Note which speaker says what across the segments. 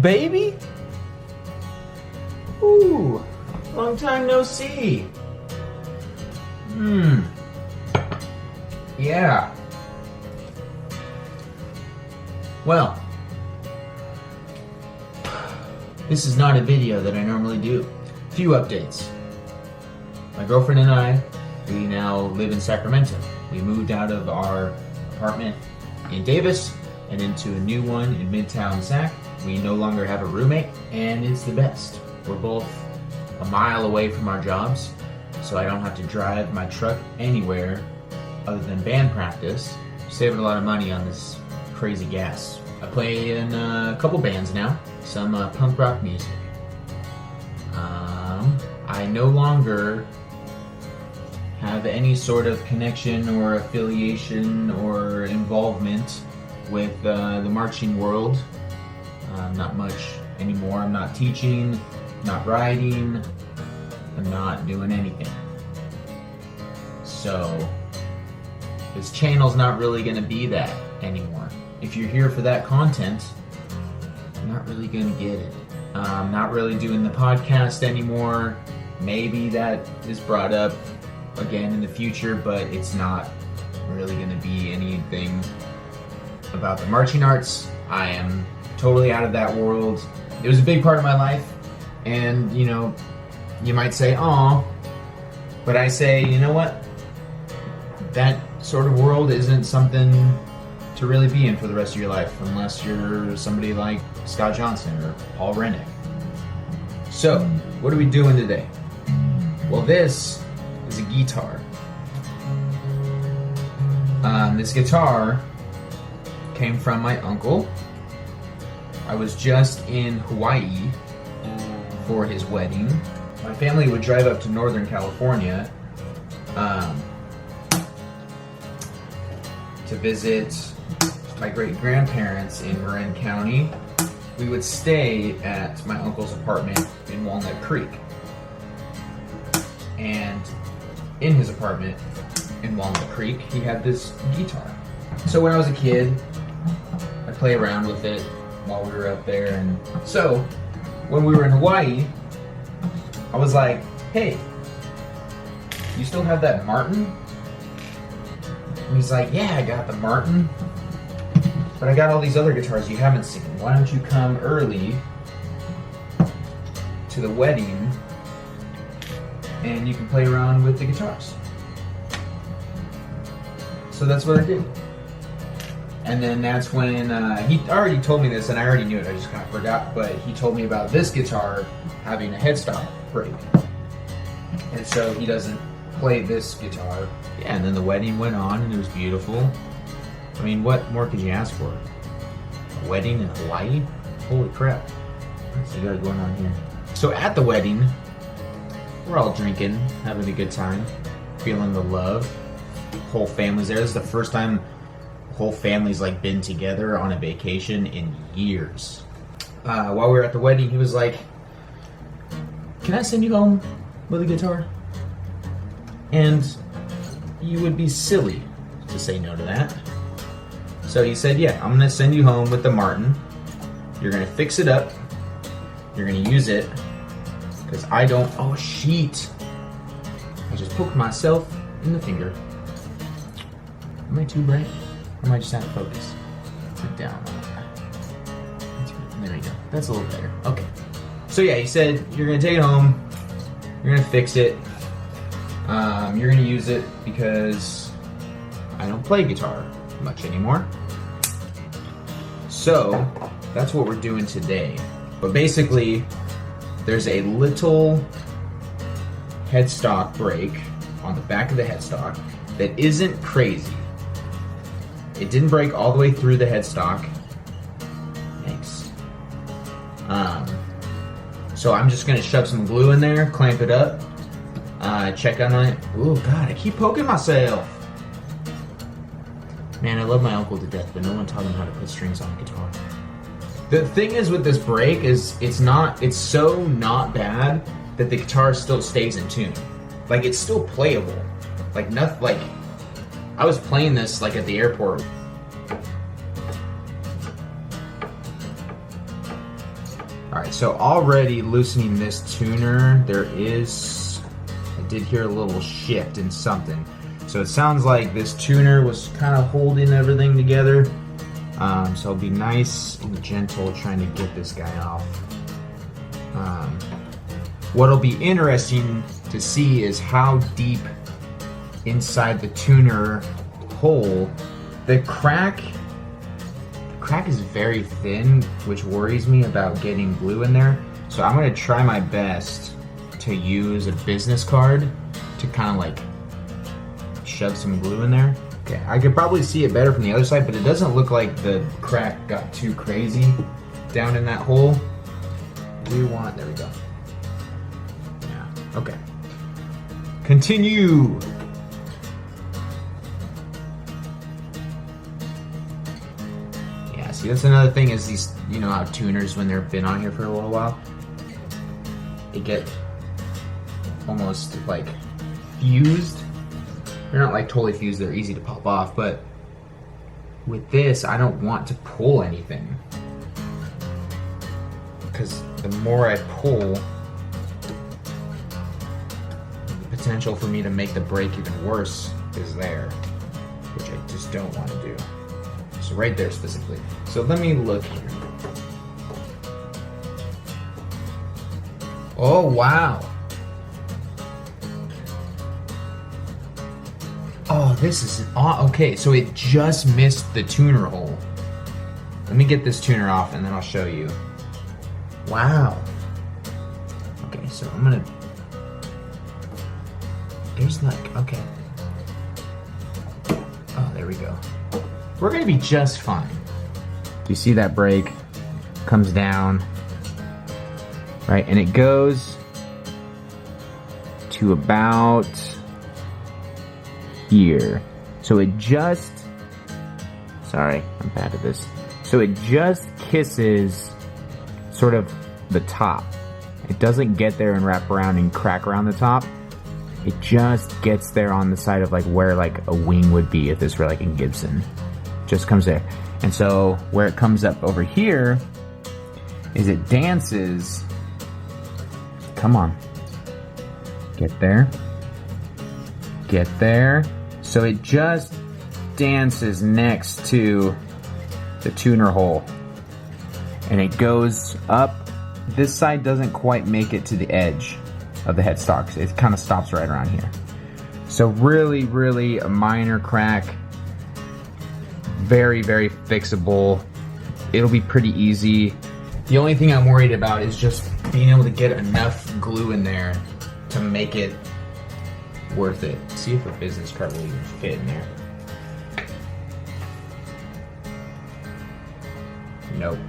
Speaker 1: baby? Ooh, long time no see. Yeah. Well, this is not a video that I normally do. Few updates. My girlfriend and I, we now live in Sacramento. We moved out of our apartment in Davis and into a new one in Midtown Sac. We no longer have a roommate, and it's the best. We're both a mile away from our jobs, so I don't have to drive my truck anywhere other than band practice. Saving a lot of money on this crazy gas. I play in a couple bands now, some punk rock music. I no longer have any sort of connection or affiliation or involvement with the marching world. Not much anymore. I'm not teaching, not writing, I'm not doing anything. So this channel's not really going to be that anymore. If you're here for that content, you're not really going to get it. I'm not really doing the podcast anymore. Maybe that is brought up again in the future, but it's not really going to be anything about the marching arts. I am totally out of that world. It was a big part of my life, and you know, you might say, "Aw," but I say, you know what? That sort of world isn't something to really be in for the rest of your life, unless you're somebody like Scott Johnson or Paul Rennick. So, what are we doing today? Well, this is a guitar. This guitar came from my uncle. I was just in Hawaii for his wedding. My family would drive up to Northern California to visit my great-grandparents in Marin County. We would stay at my uncle's apartment in Walnut Creek. And in his apartment in Walnut Creek, he had this guitar. So when I was a kid, I'd play around with it while we were up there. And so when we were in Hawaii, I was like, "Hey, you still have that Martin?" And he's like, "Yeah, I got the Martin, but I got all these other guitars you haven't seen. Why don't you come early to the wedding and you can play around with the guitars?" So that's what I did. And then that's when he already told me this, and I already knew it, I just kind of forgot, but he told me about this guitar having a headstock break. And so he doesn't play this guitar. Yeah, and then the wedding went on, and it was beautiful. I mean, what more could you ask for? A wedding in Hawaii? Holy crap. What's we got going on here? So at the wedding, we're all drinking, having a good time, feeling the love. Whole family's there. This is the first time the whole family's like been together on a vacation in years. While we were at the wedding, he was like, "Can I send you home with a guitar?" And you would be silly to say no to that. So he said, "Yeah, I'm gonna send you home with the Martin. You're gonna fix it up. You're gonna use it, because I don't." Oh, sheet. I just poked myself in the finger. Am I too bright? Or am I just out of focus? Put it down. There we go. That's a little better. Okay. So yeah, he said, "You're gonna take it home. You're gonna fix it. You're gonna use it because I don't play guitar much anymore." So that's what we're doing today. But basically, there's a little headstock break on the back of the headstock that isn't crazy. It didn't break all the way through the headstock. Thanks. So I'm just gonna shove some glue in there, clamp it up, check on it. Oh God, I keep poking myself. Man, I love my uncle to death, but no one taught him how to put strings on a guitar. The thing is with this break is it's so not bad that the guitar still stays in tune. Like, it's still playable. Like, nothing, like, I was playing this like at the airport. right, so already loosening this tuner, I did hear a little shift in something. So it sounds like this tuner was kind of holding everything together. So I'll be nice and gentle trying to get this guy off. What'll be interesting to see is how deep inside the tuner hole the crack is very thin, which worries me about getting glue in there. So I'm gonna try my best to use a business card to kind of like shove some glue in there. Okay, I could probably see it better from the other side, but it doesn't look like the crack got too crazy down in that hole. There we go. Yeah, okay. Continue. Yeah, see, that's another thing is these, you know how tuners, when they've been on here for a little while, they get almost like fused. They're not like totally fused, they're easy to pop off, but with this, I don't want to pull anything. Because the more I pull, the potential for me to make the break even worse is there, which I just don't want to do. So right there specifically. So let me look here. Oh, wow. Oh, this is okay. So it just missed the tuner hole. Let me get this tuner off and then I'll show you. Wow. Okay, so I'm gonna. There's like, okay. Oh, there we go. We're gonna be just fine. You see that break comes down, right? And it goes to about here. So it just, sorry, I'm bad at this. So it just kisses sort of the top. It doesn't get there and wrap around and crack around the top. It just gets there on the side of like where like a wing would be if this were like in Gibson. Just comes there. And so where it comes up over here is it dances. Come on. Get there. Get there. So it just dances next to the tuner hole. And it goes up. This side doesn't quite make it to the edge of the headstock. It kind of stops right around here. So really, really a minor crack. Very, very fixable. It'll be pretty easy. The only thing I'm worried about is just being able to get enough glue in there to make it worth it. See if a business card will even fit in there. Nope.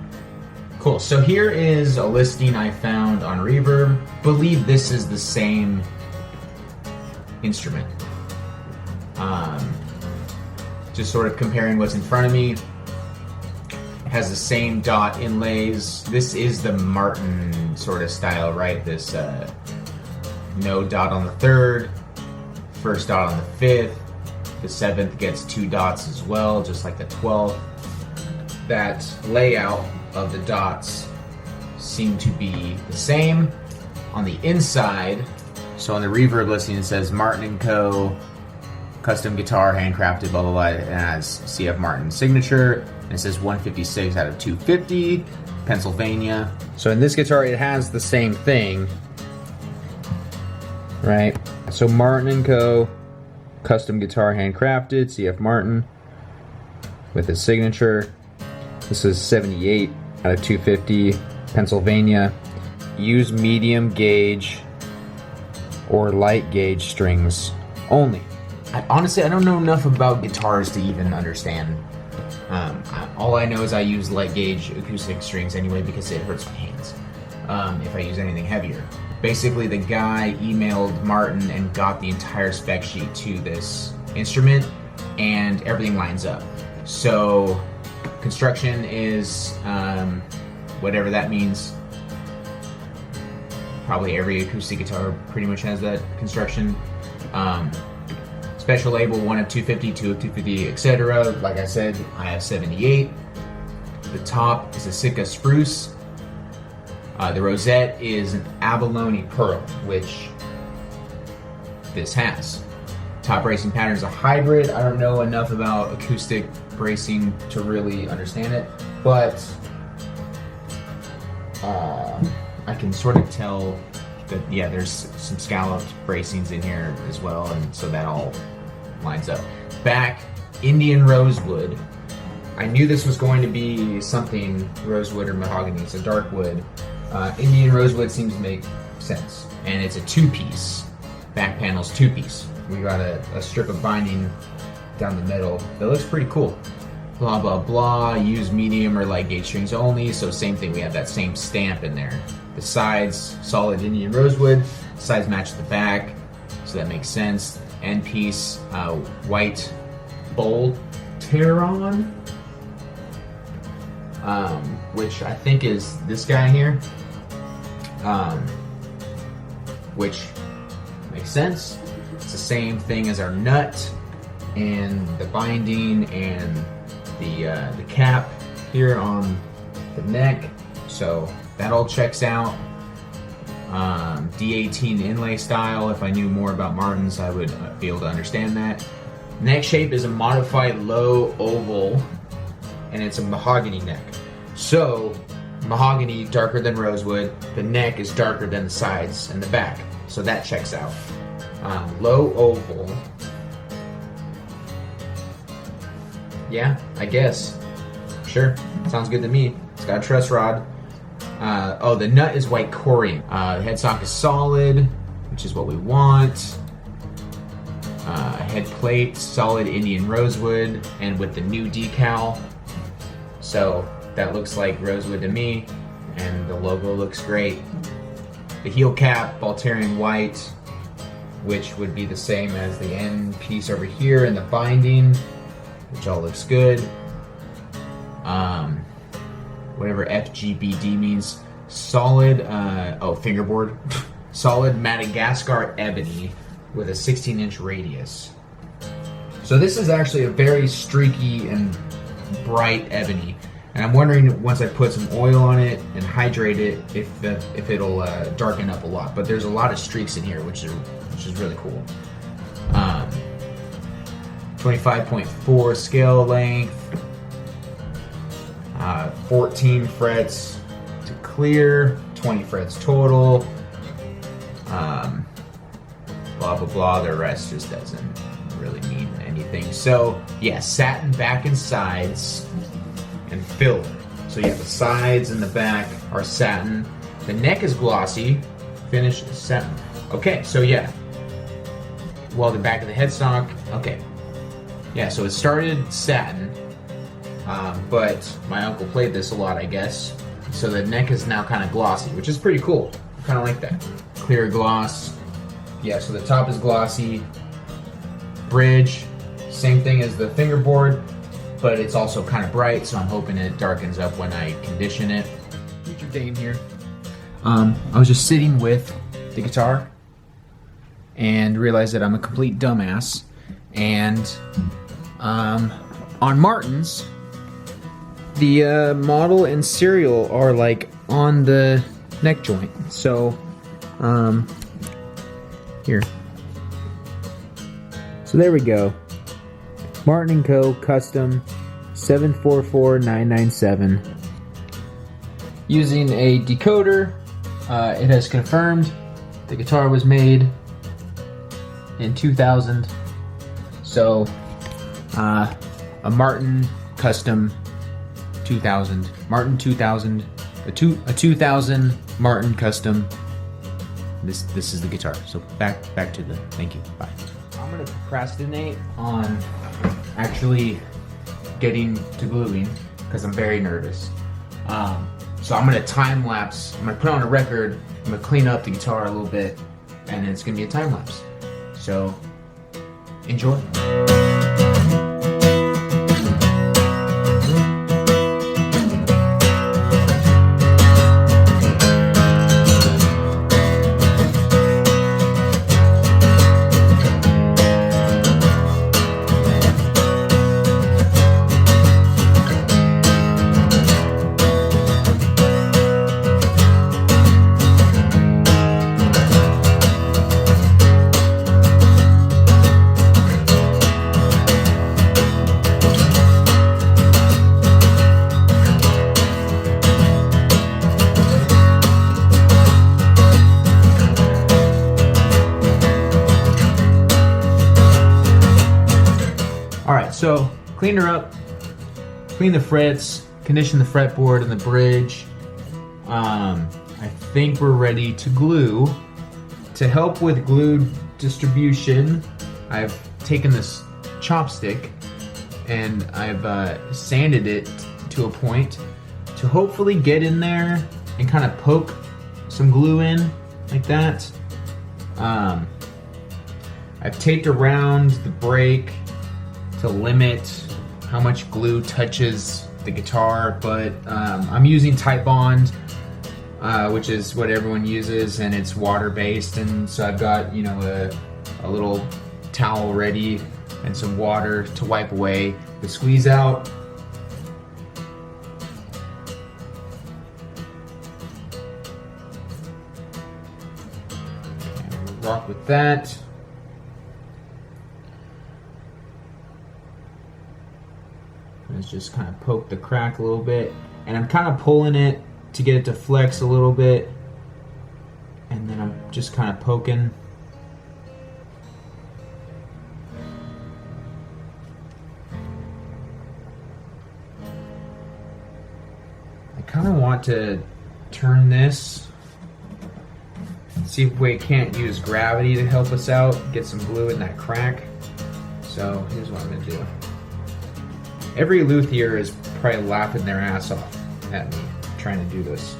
Speaker 1: Cool, so here is a listing I found on Reverb. Believe this is the same instrument. Just sort of comparing what's in front of me. It has the same dot inlays. This is the Martin sort of style, right? This no dot on the third, first dot on the fifth, the seventh gets 2 dots as well, just like the 12th. That layout of the dots seem to be the same on the inside. So on the Reverb listing it says Martin & Co. Custom guitar, handcrafted, blah blah blah. It has CF Martin signature. And it says 156 out of 250, Pennsylvania. So in this guitar it has the same thing, right? So Martin & Co. Custom guitar, handcrafted, CF Martin with his signature. This is 78 out of 250, Pennsylvania. Use medium gauge or light gauge strings only. Honestly, I don't know enough about guitars to even understand. All I know is I use light gauge acoustic strings anyway because it hurts my hands if I use anything heavier. Basically, the guy emailed Martin and got the entire spec sheet to this instrument, and everything lines up. So construction is whatever that means. Probably every acoustic guitar pretty much has that construction. Special label 1 of 250, 2 of 250, etc. Like I said, I have 78. The top is a Sitka spruce. The rosette is an abalone pearl, which this has. Top bracing pattern is a hybrid. I don't know enough about acoustic bracing to really understand it, but I can sort of tell that, yeah, there's some scalloped bracings in here as well, and so that all lines up. Back, Indian rosewood. I knew this was going to be something rosewood or mahogany. It's a dark wood. Indian rosewood seems to make sense, and it's a two-piece. Back panel's two-piece. We got a strip of binding down the middle that looks pretty cool. Blah, blah, blah. Use medium or light gauge strings only. So same thing, we have that same stamp in there. The sides, solid Indian rosewood. Sides match the back, so that makes sense. End piece, white bowl Teron, which I think is this guy here, which makes sense. It's the same thing as our nut and the binding and the cap here on the neck, so that all checks out. D18 inlay style. If I knew more about Martins, I would be able to understand that. Neck shape is a modified low oval, and it's a mahogany neck. So mahogany darker than rosewood. The neck is darker than the sides and the back, so that checks out. Low oval. Yeah, I guess. Sure, sounds good to me. It's got a truss rod. Oh, the nut is white corian. The headstock is solid, which is what we want. Head plate, solid Indian rosewood, and with the new decal. So that looks like rosewood to me, and the logo looks great. The heel cap, Baltarian white, which would be the same as the end piece over here, and the binding, which all looks good. Whatever FGBD means. Solid, fingerboard. Solid Madagascar ebony with a 16-inch radius. So this is actually a very streaky and bright ebony. And I'm wondering, once I put some oil on it and hydrate it, if it'll darken up a lot. But there's a lot of streaks in here, which is really cool. 25.4 scale length. 14 frets to clear, 20 frets total. Blah blah blah. The rest just doesn't really mean anything. So yeah, satin back and sides and filler. So yeah, the sides and the back are satin. The neck is glossy, finish is satin. Okay, so yeah. Well, the back of the headstock. Okay, yeah. So it started satin. But my uncle played this a lot, I guess. So the neck is now kind of glossy, which is pretty cool. I kind of like that. Clear gloss. Yeah, so the top is glossy. Bridge, same thing as the fingerboard, but it's also kind of bright, so I'm hoping it darkens up when I condition it. Future Dane here. I was just sitting with the guitar and realized that I'm a complete dumbass. And on Martins, the model and serial are like on the neck joint. So, here. So there we go. Martin & Co. Custom 744997. Using a decoder, it has confirmed the guitar was made in 2000. So, a Martin Custom 2000. Martin 2000. A 2000 Martin Custom. This is the guitar. So back to the thank you. Bye. I'm gonna procrastinate on actually getting to gluing because I'm very nervous. So I'm gonna time lapse. I'm gonna put on a record. I'm gonna clean up the guitar a little bit, and then it's gonna be a time lapse. So enjoy. so cleaned her up, cleaned the frets, conditioned the fretboard and the bridge. I think we're ready to glue. To help with glue distribution, I've taken this chopstick and I've sanded it to a point to hopefully get in there and kind of poke some glue in like that. I've taped around the brake to limit how much glue touches the guitar, but I'm using Titebond, which is what everyone uses, and it's water-based, and so I've got, you know, a little towel ready and some water to wipe away the squeeze out. And rock with that. Let's just kind of poke the crack a little bit, and I'm kind of pulling it to get it to flex a little bit, and then I'm just kind of poking. I kind of want to turn this, see if we can't use gravity to help us out, get some glue in that crack. So here's what I'm going to do. Every luthier is probably laughing their ass off at me trying to do this.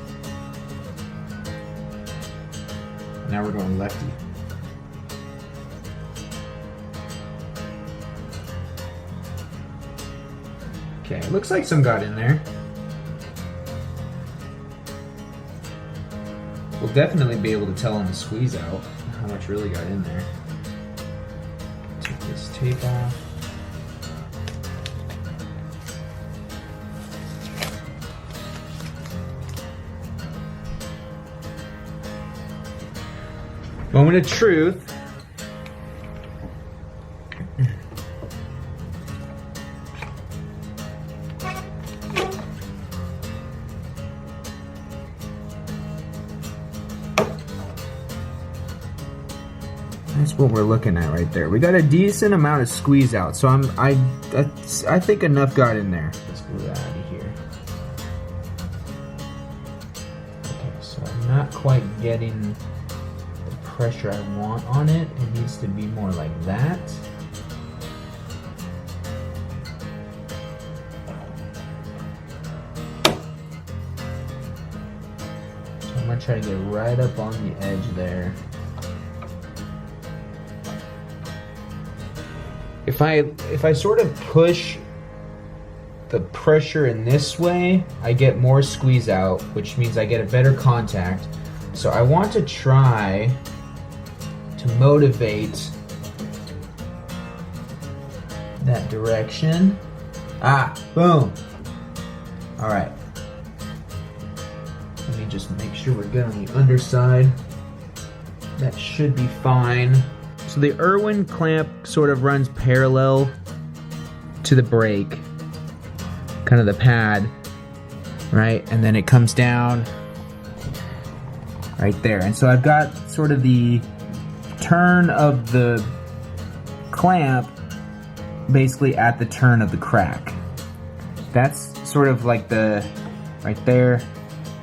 Speaker 1: Now we're going lefty. Okay, it looks like some got in there. We'll definitely be able to tell on the squeeze out how much really got in there. Take this tape off. Moment of truth. That's what we're looking at right there. We got a decent amount of squeeze out, so I think enough got in there. Let's move that out of here. Okay, so I'm not quite getting pressure I want on it. It needs to be more like that. So I'm gonna try to get right up on the edge there. If I sort of push the pressure in this way, I get more squeeze out, which means I get a better contact. So I want to try to motivate that direction. Ah, boom. All right. Let me just make sure we're good on the underside. That should be fine. So the Irwin clamp sort of runs parallel to the brake, kind of the pad, right? And then it comes down right there. And so I've got sort of the turn of the clamp basically at the turn of the crack. That's sort of like the, right there,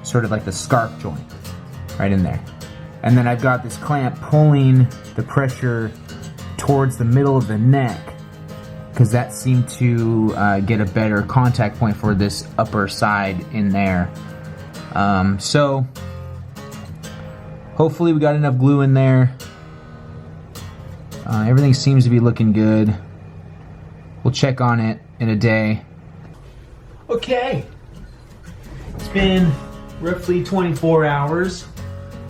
Speaker 1: sort of like the scarf joint, right in there. And then I've got this clamp pulling the pressure towards the middle of the neck, because that seemed to get a better contact point for this upper side in there. So hopefully we got enough glue in there. Everything seems to be looking good. We'll check on it in a day. Okay, it's been roughly 24 hours.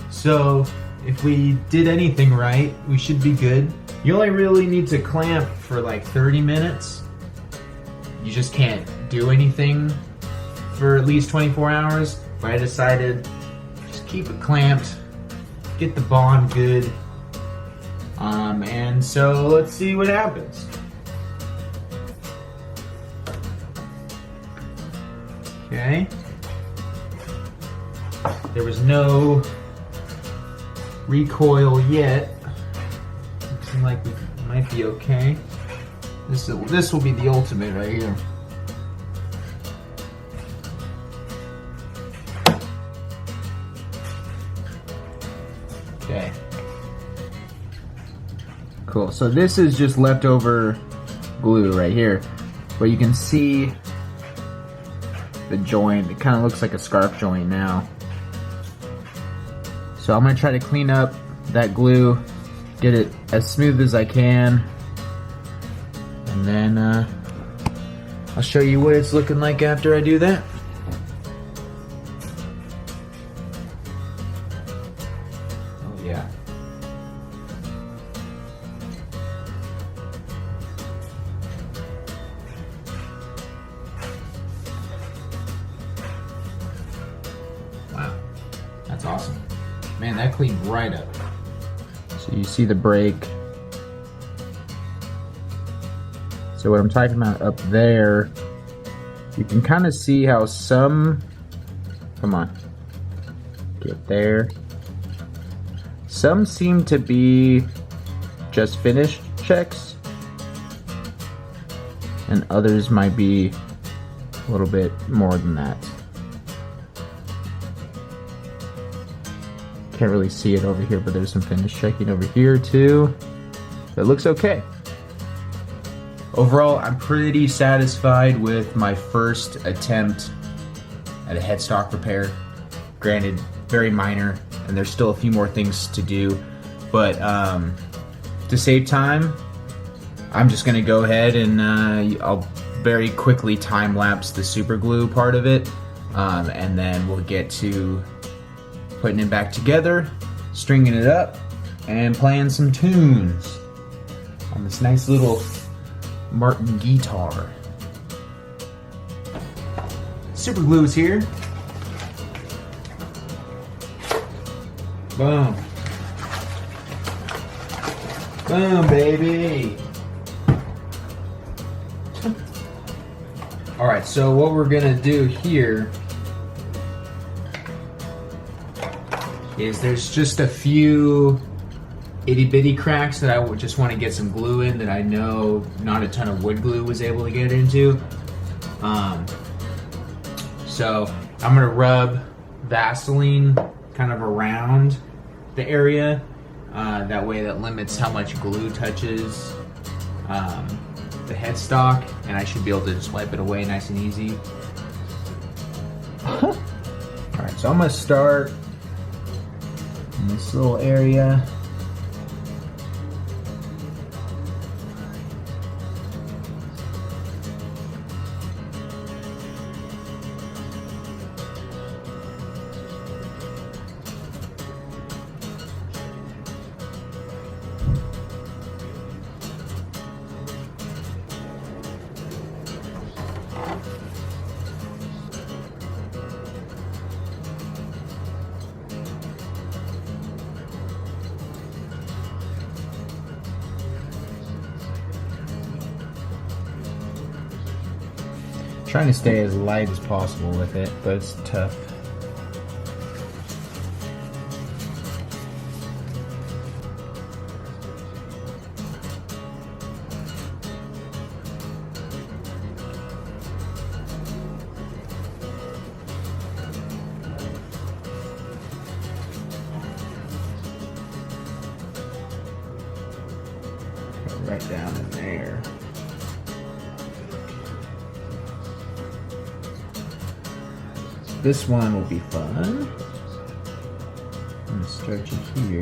Speaker 1: So if we did anything right, we should be good. You only really need to clamp for like 30 minutes. You just can't do anything for at least 24 hours. But I decided just keep it clamped, get the bond good. And so let's see what happens. Okay. There was no recoil yet. Looks like we might be okay. This will be the ultimate right here. Okay. Cool. So this is just leftover glue right here, but you can see the joint. It kind of looks like a scarf joint now. So I'm gonna try to clean up that glue, get it as smooth as I can, and then I'll show you what it's looking like after I do that. Oh yeah. Wow, that's awesome. Man, that cleaned right up. So you see the break. So what I'm talking about up there, you can kind of see how some, come on, get there. Some seem to be just finished checks, and others might be a little bit more than that. Can't really see it over here, but there's some finish checking over here too. So it looks okay. Overall, I'm pretty satisfied with my first attempt at a headstock repair. Granted, very minor, and there's still a few more things to do, but to save time, I'm just gonna go ahead and I'll very quickly time lapse the super glue part of it, and then we'll get to putting it back together, stringing it up, and playing some tunes on this nice little Martin guitar. Super glue is here. Boom. Boom, baby. All right, so what we're gonna do here is there's just a few itty bitty cracks that I would just want to get some glue in that I know not a ton of wood glue was able to get into. So I'm gonna rub Vaseline kind of around the area. That way that limits how much glue touches the headstock, and I should be able to just wipe it away nice and easy. All right, so I'm gonna start in this little area. Trying to stay as light as possible with it, but it's tough. Right down in there. This one will be fun. I'm gonna start you here.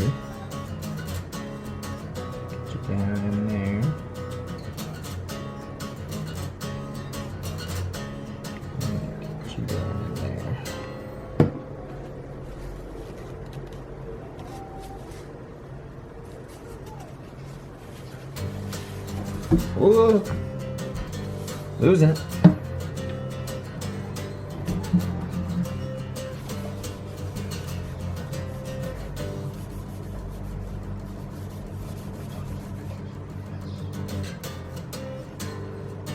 Speaker 1: Get you down in there. And get you down in there. Whoa! Losing it.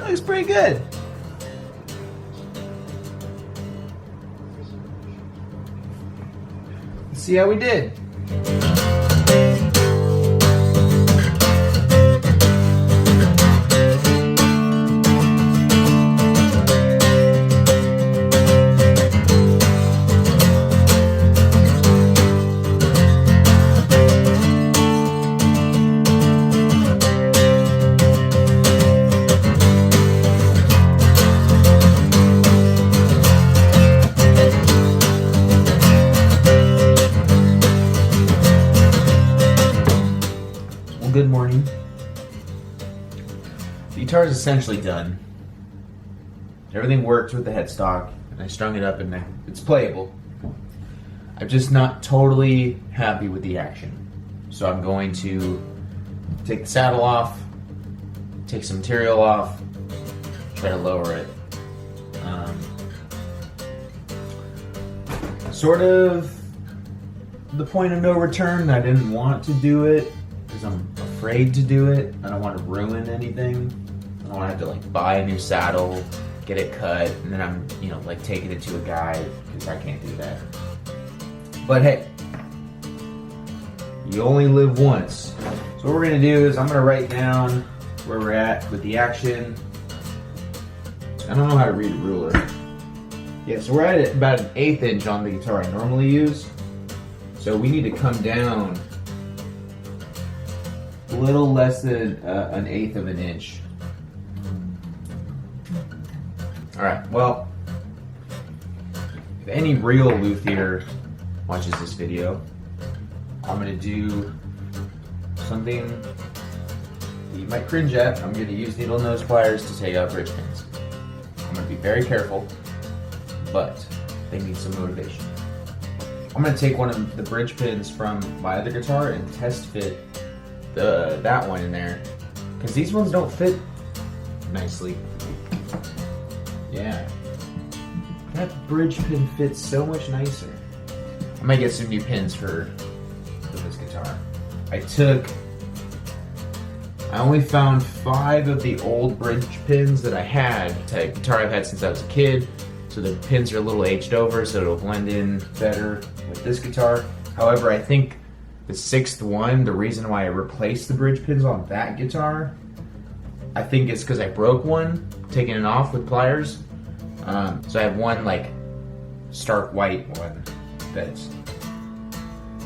Speaker 1: Looks pretty good. Let's see how we did. morning. The guitar is essentially done. Everything works with the headstock, and I strung it up and it's playable. I'm just not totally happy with the action. So I'm going to take the saddle off, take some material off, try to lower it. Sort of the point of no return. I didn't want to do it because I'm afraid to do it. I don't want to ruin anything. I don't want to have to like buy a new saddle, get it cut, and then I'm, you know, like taking it to a guy because I can't do that. But hey, you only live once. So what we're gonna do is I'm gonna write down where we're at with the action. I don't know how to read a ruler. Yeah, so we're at about an 1/8 inch on the guitar I normally use. So we need to come down a little less than an 1/8 of an inch. All right, well, if any real luthier watches this video, I'm gonna do something that you might cringe at. I'm gonna use needle nose pliers to take out bridge pins. I'm gonna be very careful, but they need some motivation. I'm gonna take one of the bridge pins from my other guitar and test fit that one in there, because these ones don't fit nicely. Yeah, that bridge pin fits so much nicer. I might get some new pins for this guitar. I only found 5 of the old bridge pins that I had. It's a guitar I've had since I was a kid, so the pins are a little aged over, so it'll blend in better with this guitar. However, I think the 6th one, the reason why I replaced the bridge pins on that guitar, I think it's because I broke one, taking it off with pliers. So I have one like stark white one that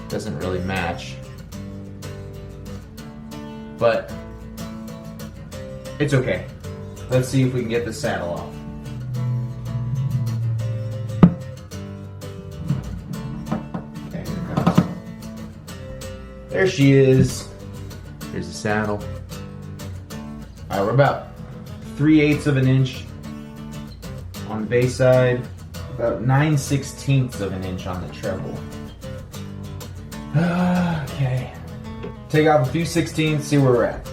Speaker 1: doesn't really match, but it's okay. Let's see if we can get the saddle off. Okay, here it comes. There she is. Here's the saddle. All right, we're about 3/8 of an inch on the bass side, about 9/16 of an inch on the treble. Okay. Take off a few 16ths, see where we're at.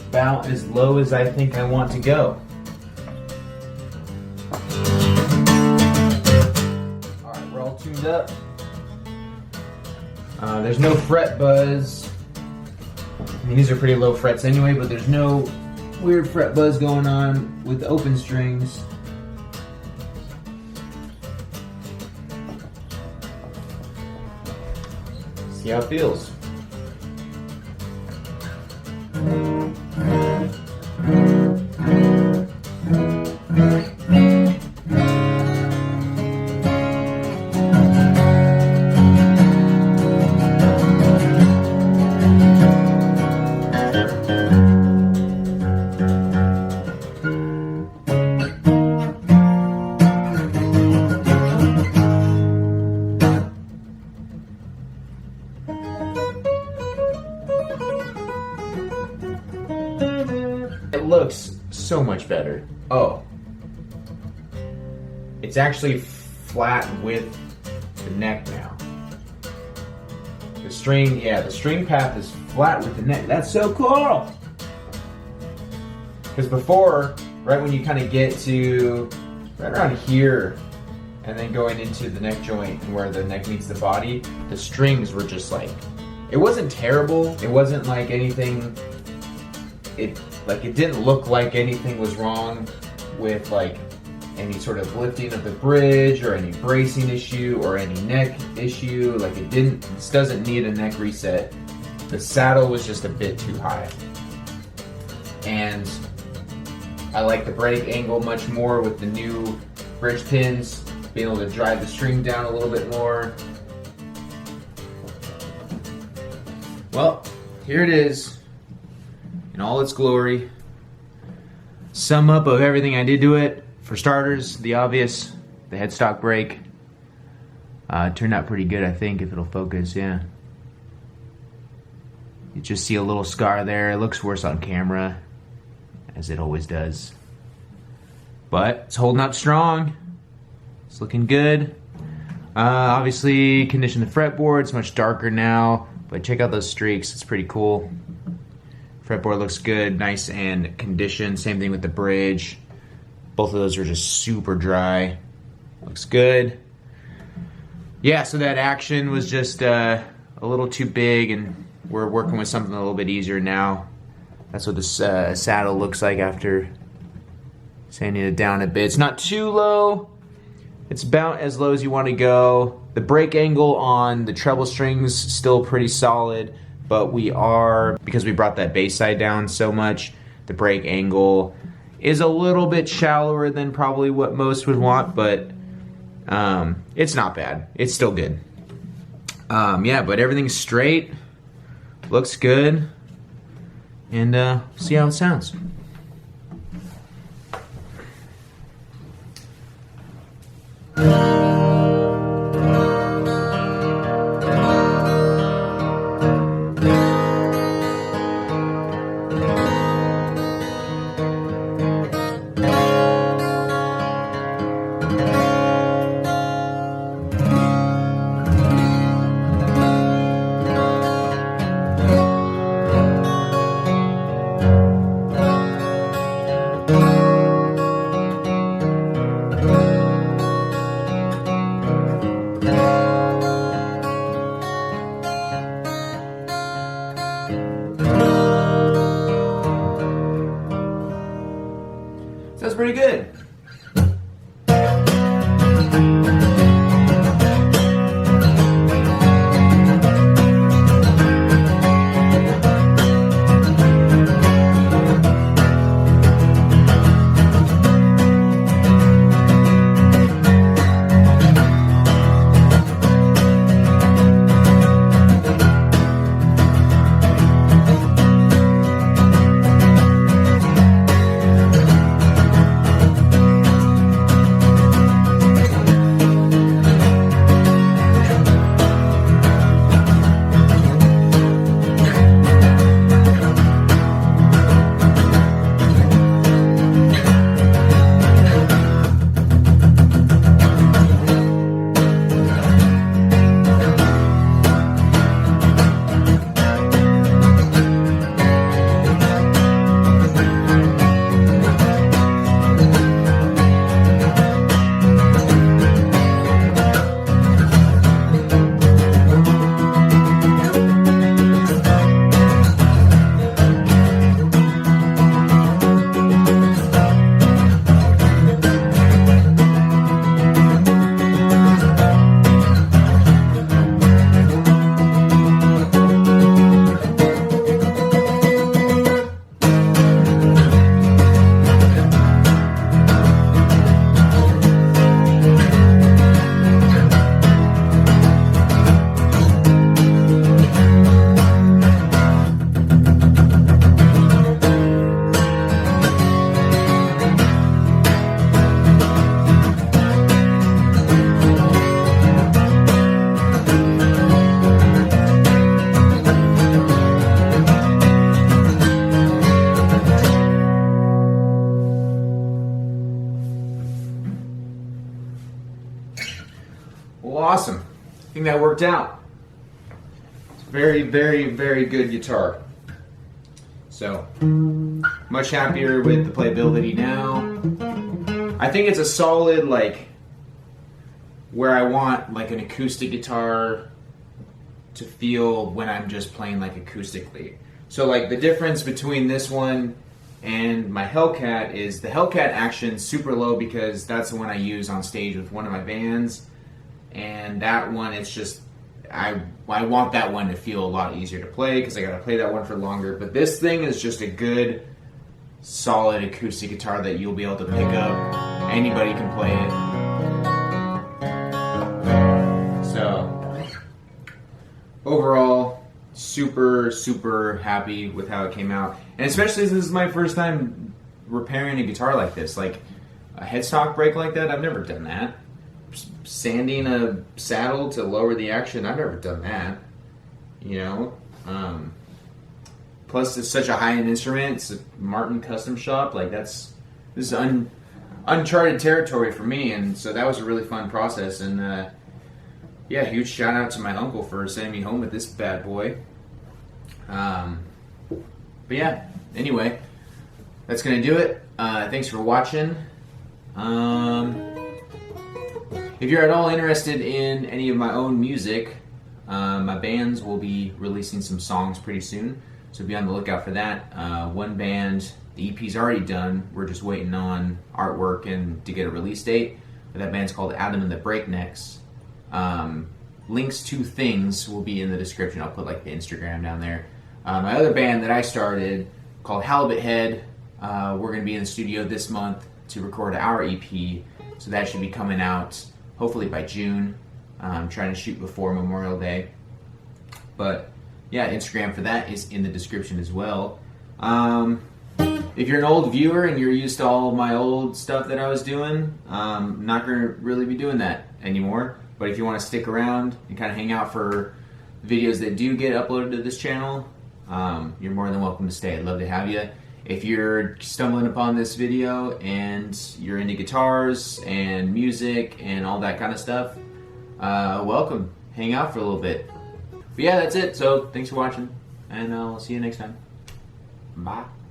Speaker 1: About as low as I think I want to go. Alright, we're all tuned up. There's no fret buzz. I mean, these are pretty low frets anyway, but there's no weird fret buzz going on with the open strings. See how it feels. It looks so much better. Oh, it's actually flat with the neck now. The string, yeah, the string path is flat with the neck. That's so cool! Because before, right when you kind of get to right around here, and then going into the neck joint and where the neck meets the body, the strings were just like, it wasn't terrible. It wasn't like anything, it didn't look like anything was wrong with like any sort of lifting of the bridge or any bracing issue or any neck issue. Like this doesn't need a neck reset. The saddle was just a bit too high. and I like the break angle much more with the new bridge pins, being able to drive the string down a little bit more. Well, here it is in all its glory. Sum up of everything I did to it. For starters, the obvious, the headstock brake. Turned out pretty good, I think, if it'll focus, yeah. You just see a little scar there. It looks worse on camera, as it always does. But it's holding up strong. It's looking good. Obviously, conditioned the fretboard. It's much darker now, but check out those streaks. It's pretty cool. Fretboard looks good, nice and conditioned. Same thing with the bridge. Both of those are just super dry. Looks good. Yeah, so that action was just a little too big, and we're working with something a little bit easier now. That's what this saddle looks like after sanding it down a bit. It's not too low. It's about as low as you want to go. The break angle on the treble strings still pretty solid, but because we brought that bass side down so much, the break angle is a little bit shallower than probably what most would want, but it's not bad. It's still good. Yeah, but everything's straight. Looks good. And see how it sounds. Sounds pretty good. Well, awesome. I think that worked out. It's a very, very, very good guitar. So, much happier with the playability now. I think it's a solid, like, where I want, like, an acoustic guitar to feel when I'm just playing, like, acoustically. So, like, the difference between this one and my Hellcat is the Hellcat action's super low because that's the one I use on stage with one of my bands. And that one, it's just, I want that one to feel a lot easier to play because I gotta play that one for longer. But this thing is just a good solid acoustic guitar that you'll be able to pick up. Anybody can play it. So overall, super happy with how it came out, and especially since this is my first time repairing a guitar like this, like a headstock break like that. I've never done that. Sanding a saddle to lower the action, I've never done that. You know, plus it's such a high-end instrument. It's a Martin custom shop. Like this is uncharted territory for me, and so that was a really fun process. And yeah, huge shout out to my uncle for sending me home with this bad boy. But yeah, anyway, that's gonna do it. Thanks for watching. If you're at all interested in any of my own music, my bands will be releasing some songs pretty soon, so be on the lookout for that. One band, the EP's already done. We're just waiting on artwork and to get a release date. But that band's called Adam and the Breaknecks. Links to things will be in the description. I'll put like the Instagram down there. My other band that I started called Halibut Head, we're going to be in the studio this month to record our EP, so that should be coming out hopefully by June. I'm trying to shoot before Memorial Day. But yeah, Instagram for that is in the description as well. If you're an old viewer and you're used to all my old stuff that I was doing, I'm not going to really be doing that anymore. But if you want to stick around and kind of hang out for videos that do get uploaded to this channel, you're more than welcome to stay. I'd love to have you. If you're stumbling upon this video and you're into guitars and music and all that kind of stuff, welcome. Hang out for a little bit. But yeah, that's it. So thanks for watching, and I'll see you next time. Bye.